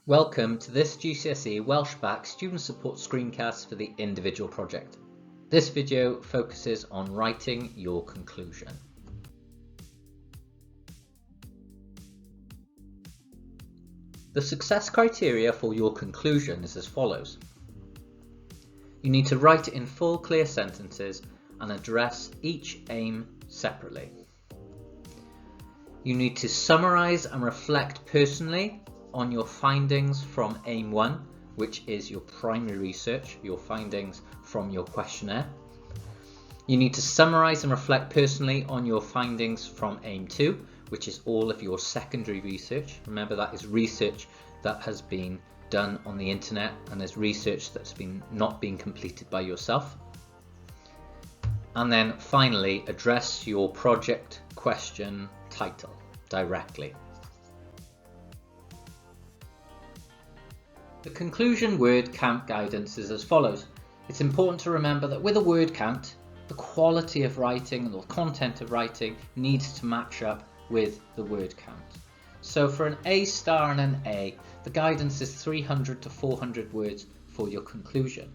Welcome to this GCSE Welsh Bacc student support screencast for the individual project. This video focuses on writing your conclusion. The success criteria for your conclusion is as follows. You need to write it in full, clear sentences and address each aim separately. You need to summarise and reflect personally on your findings from aim 1, which is your primary research, your findings from your questionnaire. You need to summarise and reflect personally on your findings from aim 2, which is all of your secondary research. Remember, that is research that has been done on the internet and is research that's not been completed by yourself. And then finally, address your project question title directly. The conclusion word count guidance is as follows. It's important to remember that with a word count, the quality of writing and the content of writing needs to match up with the word count. So for an A star and an A, the guidance is 300 to 400 words for your conclusion.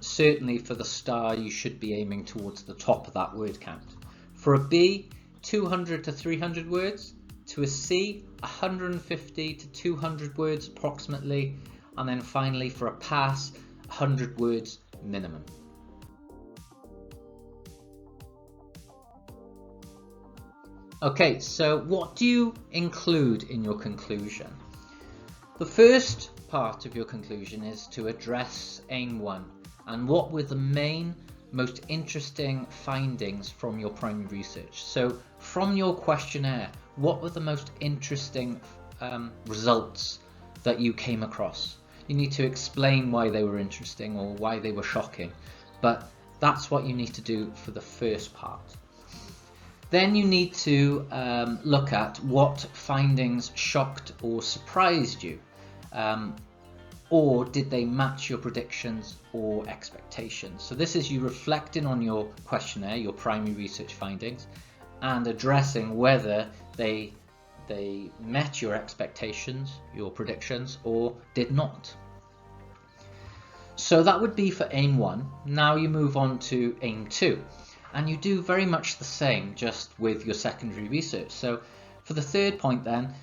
Certainly for the star, you should be aiming towards the top of that word count. For a B, 200 to 300 words. To a C, 150 to 200 words approximately, and then finally for a pass, 100 words minimum. Okay, so what do you include in your conclusion? The first part of your conclusion is to address aim 1 and what were the main, most interesting findings from your primary research. So from your questionnaire, what were the most interesting results that you came across? You need to explain why they were interesting or why they were shocking, but that's what you need to do for the first part. Then you need to look at what findings shocked or surprised you, or did they match your predictions or expectations? So this is you reflecting on your questionnaire, your primary research findings, and addressing whether they met your expectations, your predictions, or did not. So that would be for aim 1. Now you move on to aim 2, and you do very much the same, just with your secondary research. So for the third point then,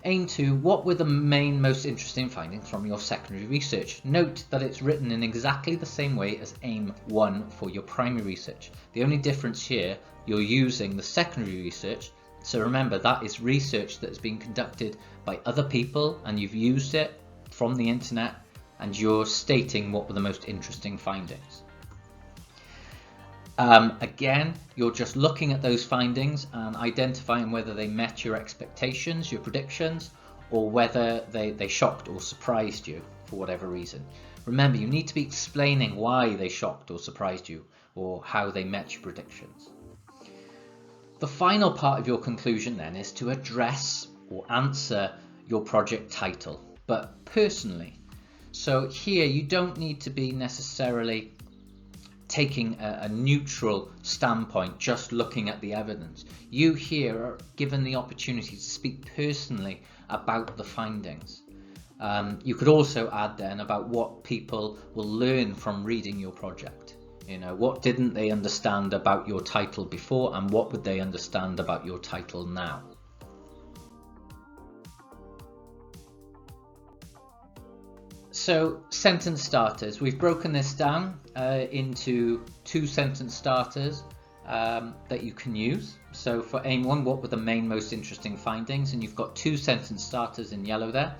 aim 2, what were the main, most interesting findings from your secondary research? Note that it's written in exactly the same way as aim 1 for your primary research. The only difference here, you're using the secondary research. So remember, that is research that has been conducted by other people and you've used it from the internet, and you're stating what were the most interesting findings. Again, you're just looking at those findings and identifying whether they met your expectations, your predictions, or whether they shocked or surprised you for whatever reason. Remember, you need to be explaining why they shocked or surprised you or how they met your predictions. The final part of your conclusion then is to address or answer your project title, but personally. So here you don't need to be necessarily taking a neutral standpoint, just looking at the evidence. You here are given the opportunity to speak personally about the findings. You could also add then about what people will learn from reading your project. You know, what didn't they understand about your title before and what would they understand about your title now? So sentence starters, we've broken this down into 2 sentence starters that you can use. So for aim 1, what were the main, most interesting findings? And you've got 2 sentence starters in yellow there.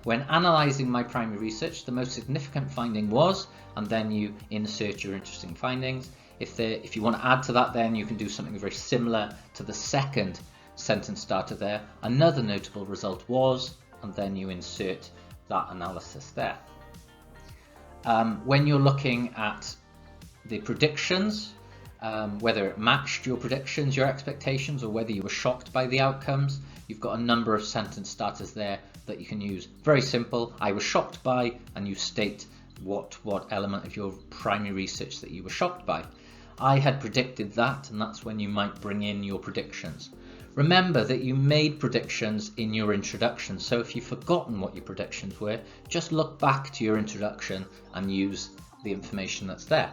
When analysing my primary research, the most significant finding was, and then you insert your interesting findings. If you want to add to that, then you can do something very similar to the second sentence starter there. Another notable result was, and then you insert that analysis there. When you're looking at the predictions, whether it matched your predictions, your expectations, or whether you were shocked by the outcomes, you've got a number of sentence starters there that you can use. Very simple. I was shocked by, and you state what element of your primary research that you were shocked by. I had predicted that, and that's when you might bring in your predictions. Remember that you made predictions in your introduction, so if you've forgotten what your predictions were, just look back to your introduction and use the information that's there.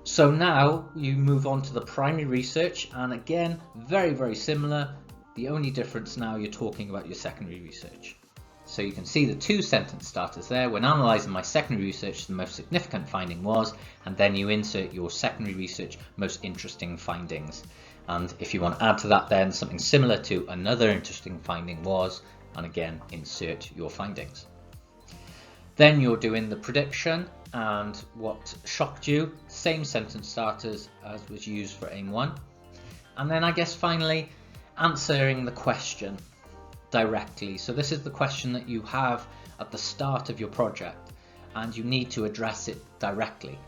So now you move on to the primary research, and again, very similar. The only difference now, you're talking about your secondary research. So you can see the 2 sentence starters there. When analysing my secondary research, the most significant finding was, and then you insert your secondary research most interesting findings. And if you want to add to that then something similar to another interesting finding was, and again insert your findings. Then you're doing the prediction and what shocked you, same sentence starters as was used for aim 1. And then I guess finally answering the question directly. So this is the question that you have at the start of your project and you need to address it directly.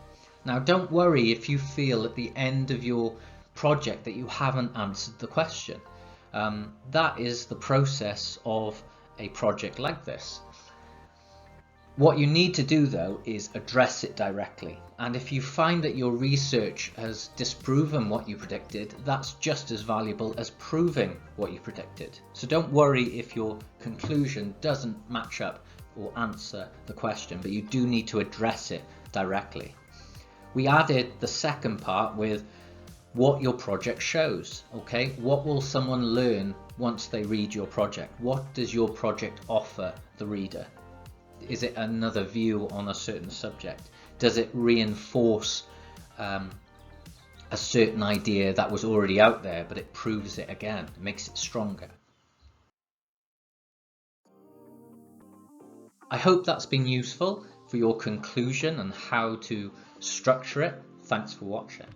Now don't worry if you feel at the end of your project that you haven't answered the question. That is the process of a project like this. What you need to do though is address it directly, and if you find that your research has disproven what you predicted, that's just as valuable as proving what you predicted. So don't worry if your conclusion doesn't match up or answer the question, but you do need to address it directly. We added the second part with what your project shows. Okay, what will someone learn once they read your project? What does your project offer the reader? Is it another view on a certain subject? Does it reinforce a certain idea that was already out there, but it proves it again, it makes it stronger? I hope that's been useful for your conclusion and how to structure it. Thanks for watching.